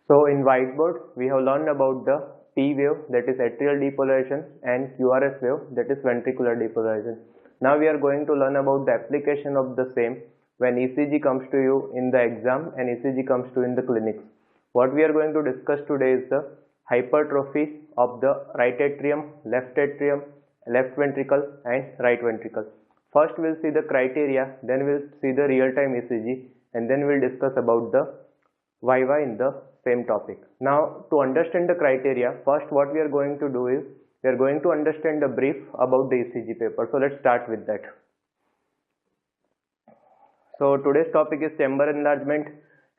So in whiteboard, we have learned about the P wave, that is atrial depolarization, and QRS wave, that is ventricular depolarization. Now we are going to learn about the application of the same when ECG comes to you in the exam and ECG comes to you in the clinics. What we are going to discuss today is the hypertrophy of the right atrium, left ventricle and right ventricle. First we'll see the criteria, then we'll see the real-time ECG, and then we'll discuss about the Viva in the same topic. Now to understand the criteria, first what we are going to do is we are going to understand the brief about the ECG paper. So let's start with that. So today's topic is chamber enlargement,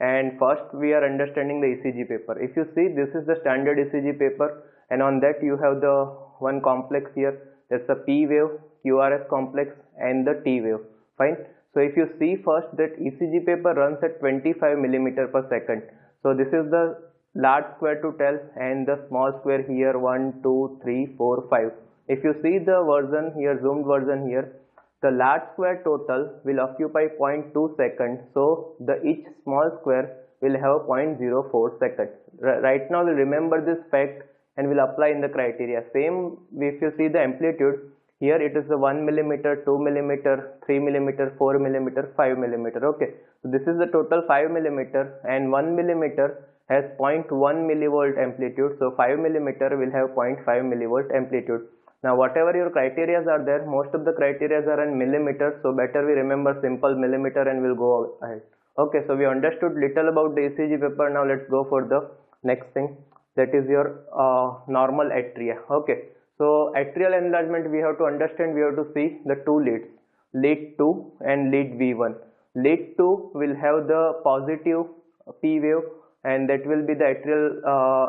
and first we are understanding the ECG paper. If you see, this is the standard ECG paper, and on that you have the one complex here. That's the P wave, QRS complex and the T wave. Fine. So if you see first that ECG paper runs at 25 millimeter per second. So this is the large square to tell and the small square here 1, 2, 3, 4, 5. If you see the version here, zoomed version here, the large square total will occupy 0.2 seconds. So the each small square will have 0.04 seconds. Right now we'll remember this fact and will apply in the criteria. Same if you see the amplitude, here it is the 1 millimeter, 2 millimeter, 3 millimeter, 4 millimeter, 5 millimeter. Okay, so this is the total 5 millimeter, and 1 millimeter has 0.1 millivolt amplitude. So 5 millimeter will have 0.5 millivolt amplitude. Now whatever your criteria are there, most of the criteria are in millimeters. So better we remember simple millimeter and we'll go ahead. Okay, so we understood little about the ECG paper. Now let's go for the next thing. That is your normal atria. Okay. So atrial enlargement, we have to understand, we have to see the two leads, lead 2 and lead V1. Lead 2 will have the positive P wave, and that will be the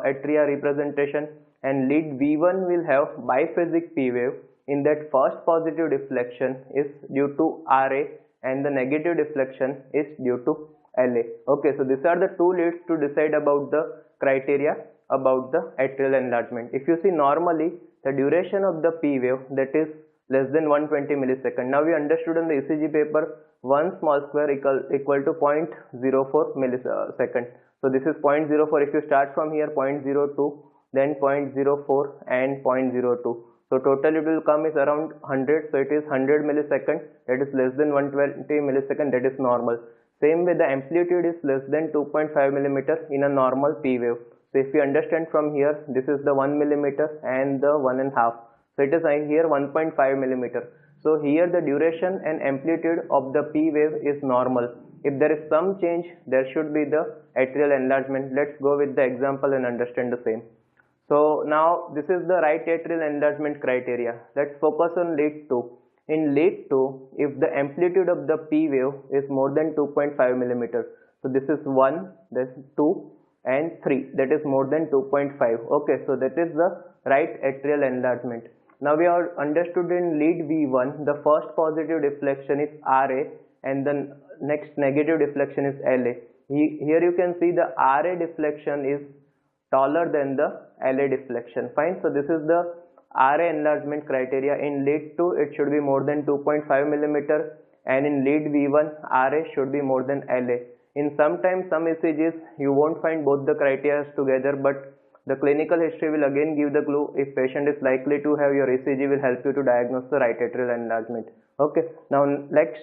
atria representation, and lead V1 will have biphasic P wave. In that, first positive deflection is due to RA and the negative deflection is due to LA. Okay, so these are the two leads to decide about the criteria about the atrial enlargement. If you see normally, the duration of the P wave, that is less than 120 millisecond. Now we understood in the ECG paper, one small square equal to 0.04 millisecond. So this is 0.04. If you start from here 0.02, then 0.04 and 0.02. So total it will come is around 100. So it is 100 millisecond. That is less than 120 millisecond. That is normal. Same way the amplitude is less than 2.5 millimeter in a normal P wave. So if you understand from here, this is the 1 millimeter and the 1.5. So it is here 1.5 millimeter. So here the duration and amplitude of the P wave is normal. If there is some change, there should be the atrial enlargement. Let's go with the example and understand the same. So now this is the right atrial enlargement criteria. Let's focus on lead 2. In lead 2, if the amplitude of the P wave is more than 2.5 millimeter, so this is 1, this is 2 and 3, that is more than 2.5. Okay, so that is the right atrial enlargement. Now we have understood in lead V1, the first positive deflection is RA and the next negative deflection is LA. Here you can see the RA deflection is taller than the LA deflection. Fine, so this is the RA enlargement criteria. In lead 2, it should be more than 2.5 millimeter, and in lead V1, RA should be more than LA. In sometimes some ECGs you won't find both the criteria together, but the clinical history will again give the clue. If patient is likely to have, your ECG will help you to diagnose the right atrial enlargement. Okay, now next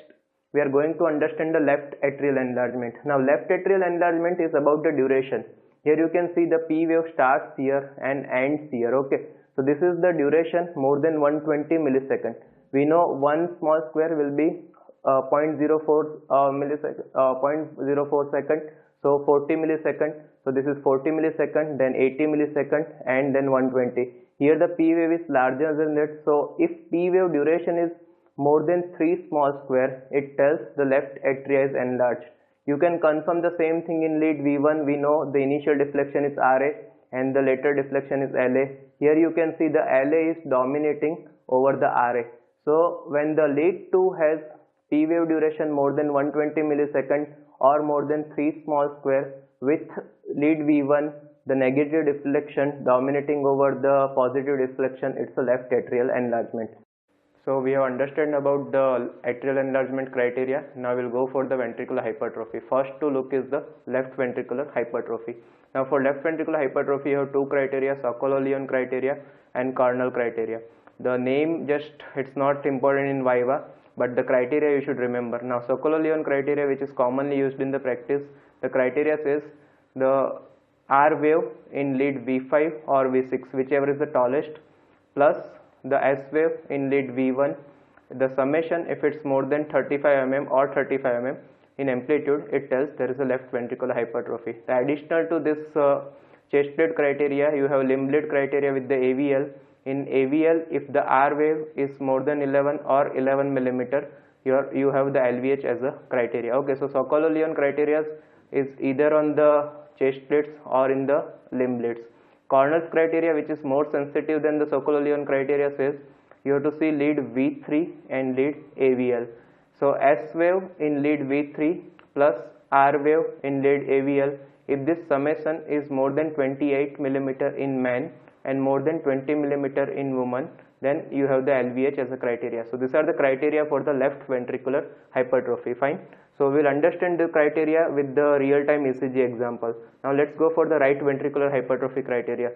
we are going to understand the left atrial enlargement. Now left atrial enlargement is about the duration. Here you can see the P wave starts here and ends here. Okay, so this is the duration more than 120 millisecond. We know one small square will be 0.04 millisecond, 0.04 second. So 40 millisecond. So this is 40 millisecond, then 80 millisecond, and then 120. Here the P wave is larger than that. So if P wave duration is more than 3 small square, it tells the left atria is enlarged. You can confirm the same thing in lead V1. We know the initial deflection is RA and the later deflection is LA. Here you can see the LA is dominating over the RA. So when the lead 2 has P wave duration more than 120 millisecond or more than 3 small square, with lead V1 the negative deflection dominating over the positive deflection, it's a left atrial enlargement. So we have understood about the atrial enlargement criteria. Now we'll go for the ventricular hypertrophy. First to look is the left ventricular hypertrophy. Now for left ventricular hypertrophy you have two criteria, Sokolow-Lyon criteria and Karnal criteria. The name just, it's not important in Viva, but the criteria you should remember. Now Sokolow-Lyon criteria, which is commonly used in the practice, the criteria says the R wave in lead V5 or V6, whichever is the tallest, plus the S wave in lead V1, the summation, if it's more than 35 mm or 35 mm in amplitude, it tells there is a left ventricular hypertrophy. The additional to this chest plate criteria, you have limb lead criteria with the AVL. In AVL, if the R wave is more than 11 or 11 millimeter, you have the LVH as a criteria. Okay, so Sokolow-Lyon criteria is either on the chest plates or in the limb leads. Karnal's criteria, which is more sensitive than the Sokolow-Lyon criteria, says you have to see lead V3 and lead AVL. So S wave in lead V3 plus R wave in lead AVL, if this summation is more than 28 millimeter in man and more than 20 millimeter in woman, then you have the LVH as a criteria. So these are the criteria for the left ventricular hypertrophy. Fine. So we will understand the criteria with the real-time ECG example. Now let's go for the right ventricular hypertrophy criteria.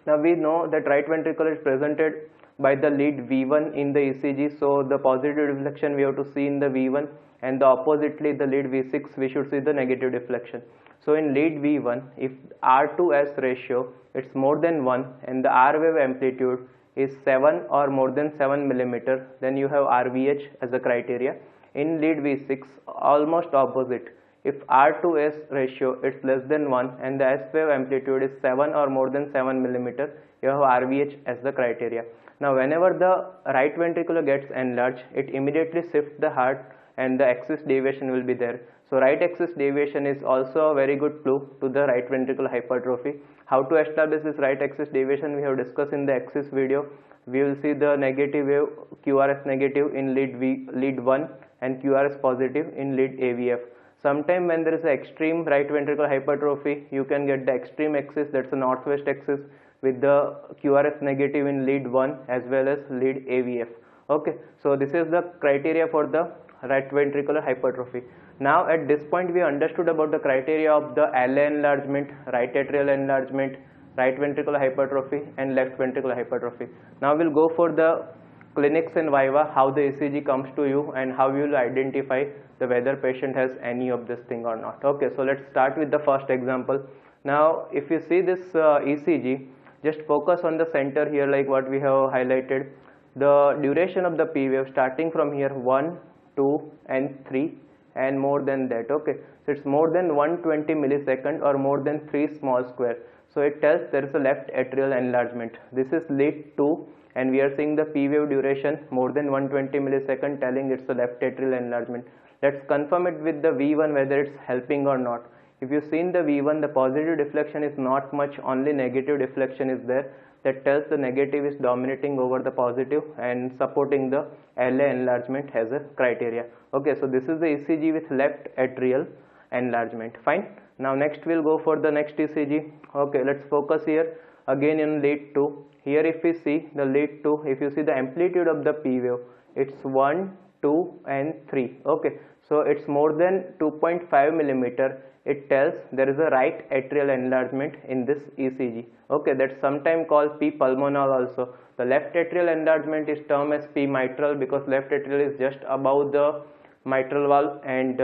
Now we know that right ventricle is presented by the lead V1 in the ECG, so the positive deflection we have to see in the V1, and the oppositely the lead V6 we should see the negative deflection. So in lead V1, if R to S ratio it's more than 1 and the R wave amplitude is 7 or more than 7 millimeter, then you have RVH as a criteria. In lead V6, almost opposite. If R to S ratio is less than 1 and the S wave amplitude is 7 or more than 7 millimeter, you have RVH as the criteria. Now whenever the right ventricle gets enlarged, it immediately shifts the heart and the axis deviation will be there. So right axis deviation is also a very good clue to the right ventricular hypertrophy. How to establish this right axis deviation we have discussed in the axis video. We will see the negative wave QRS negative in lead 1 and QRS positive in lead AVF. Sometime when there is an extreme right ventricular hypertrophy, you can get the extreme axis, that's the northwest axis, with the QRS negative in lead 1 as well as lead AVF. Okay, so this is the criteria for the right ventricular hypertrophy. Now at this point we understood about the criteria of the LA enlargement, right atrial enlargement, right ventricular hypertrophy and left ventricular hypertrophy. Now we'll go for the clinics in Viva, how the ECG comes to you and how you will identify the whether patient has any of this thing or not. Okay, so let's start with the first example. Now if you see this ECG, just focus on the center here like what we have highlighted. The duration of the P wave starting from here 1, 2 and 3 and more than that. Okay, so it's more than 120 millisecond or more than 3 small square. So it tells there is a left atrial enlargement. This is lead 2 and we are seeing the P wave duration more than 120 millisecond telling it's a left atrial enlargement. Let's confirm it with the V1 whether it's helping or not. If you see in the V1, the positive deflection is not much, only negative deflection is there. That tells the negative is dominating over the positive and supporting the LA enlargement as a criteria. Okay, so this is the ECG with left atrial enlargement. Fine. Now next we'll go for the next ECG. Okay, let's focus here again in lead 2. Here if we see the lead 2, if you see the amplitude of the P wave, it's 1, 2 and 3. Okay, so it's more than 2.5 millimeter. It tells there is a right atrial enlargement in this ECG. Okay, that's sometimes called P pulmonal also. The left atrial enlargement is termed as P mitral because left atrial is just above the mitral valve, and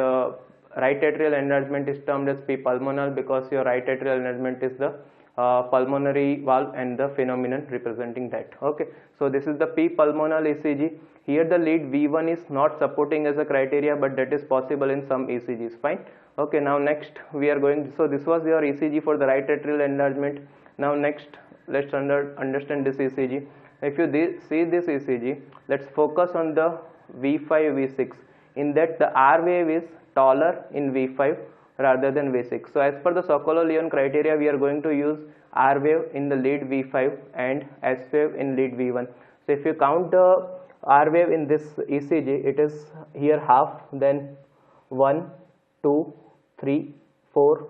right atrial enlargement is termed as P pulmonal because your right atrial enlargement is the pulmonary valve and the phenomenon representing that. Okay, so this is the P pulmonal ECG. Here the lead V1 is not supporting as a criteria, but that is possible in some ECGs. Fine. Okay, now next we are going, so this was your ECG for the right atrial enlargement. Now next let's understand this ECG. If you see this ECG, let's focus on the V5 V6. In that the R wave is taller in V5 rather than V6. So as per the Sokolow-Lyon criteria, we are going to use R wave in the lead V5 and S wave in lead V1. So if you count the R wave in this ECG, it is here half, then 1, 2, 3, 4,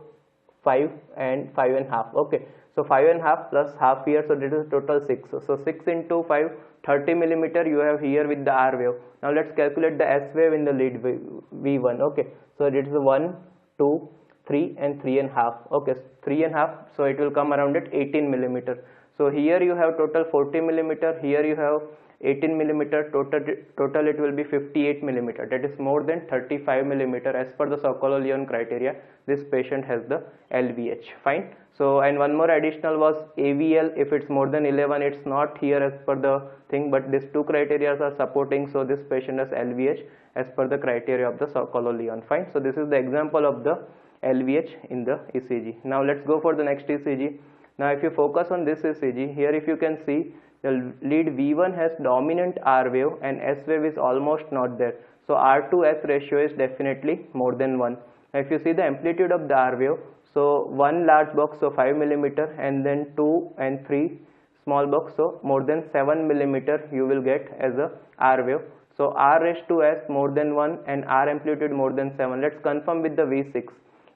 5 and 5 and half. Okay, So 5.5 plus half here, so this is total 6. So 6 into 5, 30 millimeter you have here with the R wave. Now let's calculate the S wave in the lead V1. Okay, so it is 1, 2, 3 and 3.5. Okay, 3.5, so it will come around at 18 millimeter. So here you have total 40 millimeter, here you have 18 millimeter, total it will be 58 millimeter, that is more than 35 millimeter as per the Sokolov-Lyon criteria. This patient has the LVH. Fine. So and one more additional was AVL. If it's more than 11, it's not here as per the thing, but these two criteria are supporting, so this patient has LVH as per the criteria of the Sokolov-Lyon. Fine. So this is the example of the LVH in the ECG. Now let's go for the next ECG. Now if you focus on this ECG, here if you can see, the lead V1 has dominant R wave and S wave is almost not there. So R to S ratio is definitely more than 1. Now if you see the amplitude of the R wave, so one large box, so 5 millimeter, and then 2 and 3 small box, so more than 7 millimeter you will get as a R wave. So R raised to S more than 1 and R amplitude more than 7. Let's confirm with the V6.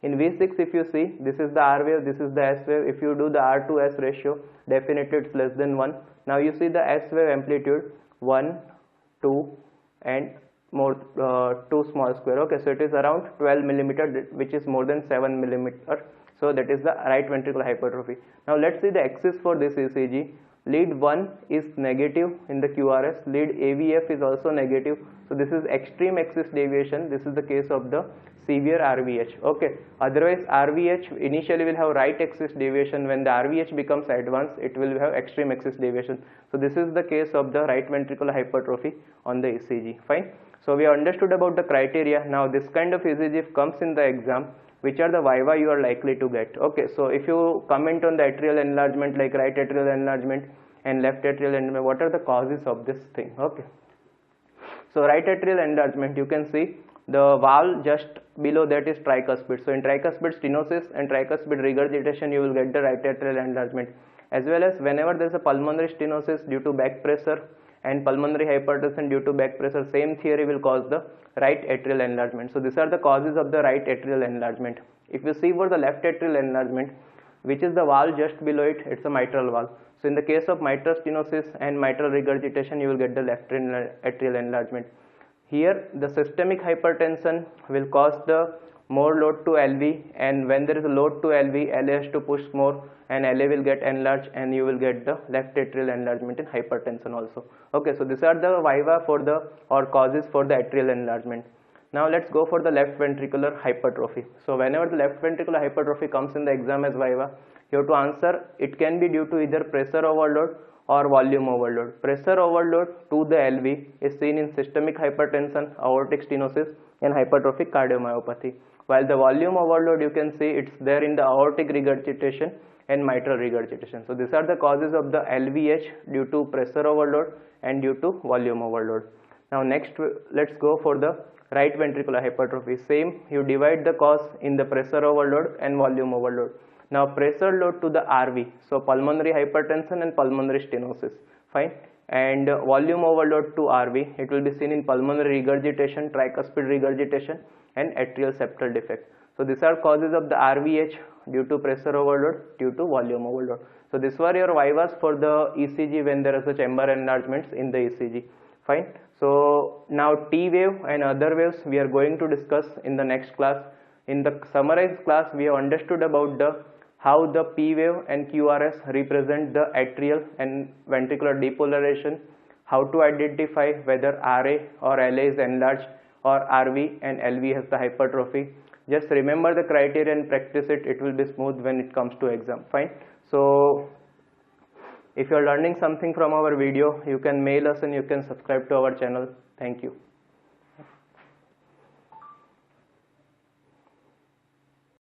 In V6 if you see, this is the R wave, this is the S wave. If you do the R to S ratio, definitely it's less than 1. Now you see the S wave amplitude 1, 2 and more 2 small square. Okay, so it is around 12 millimeter, which is more than 7 millimeter. So that is the right ventricular hypertrophy. Now let's see the axis for this ECG. Lead 1 is negative in the QRS, lead AVF is also negative. So this is extreme axis deviation. This is the case of the severe RVH. Okay, otherwise RVH initially will have right axis deviation. When the RVH becomes advanced, it will have extreme axis deviation. So this is the case of the right ventricular hypertrophy on the ECG. Fine. So we understood about the criteria. Now this kind of ECG comes in the exam, which are the viva you are likely to get. Okay, so if you comment on the atrial enlargement, like right atrial enlargement and left atrial enlargement, what are the causes of this thing? Okay, so right atrial enlargement, you can see the valve just below that is tricuspid. So in tricuspid stenosis and tricuspid regurgitation, you will get the right atrial enlargement, as well as whenever there is a pulmonary stenosis due to back pressure and pulmonary hypertension due to back pressure, same theory will cause the right atrial enlargement. So these are the causes of the right atrial enlargement. If you see for the left atrial enlargement, which is the valve just below it, it's a mitral valve. So in the case of mitral stenosis and mitral regurgitation, you will get the left atrial enlargement. Here the systemic hypertension will cause the more load to LV, and when there is a load to LV, LA has to push more and LA will get enlarged and you will get the left atrial enlargement in hypertension also. Okay, so these are the viva for the or causes for the atrial enlargement. Now let's go for the left ventricular hypertrophy. So whenever the left ventricular hypertrophy comes in the exam as viva, you have to answer it can be due to either pressure overload or volume overload. Pressure overload to the LV is seen in systemic hypertension, aortic stenosis and hypertrophic cardiomyopathy, while the volume overload you can see it's there in the aortic regurgitation and mitral regurgitation. So these are the causes of the LVH due to pressure overload and due to volume overload. Now next let's go for the right ventricular hypertrophy. Same, you divide the cause in the pressure overload and volume overload. Now pressure load to the RV, so pulmonary hypertension and pulmonary stenosis, fine, and volume overload to RV, it will be seen in pulmonary regurgitation, tricuspid regurgitation and atrial septal defect. So these are causes of the RVH due to pressure overload, due to volume overload. So these were your vivas for the ECG when there is a chamber enlargements in the ECG, fine. So now T wave and other waves we are going to discuss in the next class. In the summarized class, we have understood about the how the P wave and QRS represent the atrial and ventricular depolarization, how to identify whether RA or LA is enlarged or RV and LV has the hypertrophy. Just remember the criteria and practice it, it will be smooth when it comes to exam, fine. So if you are learning something from our video, you can mail us and you can subscribe to our channel. Thank you.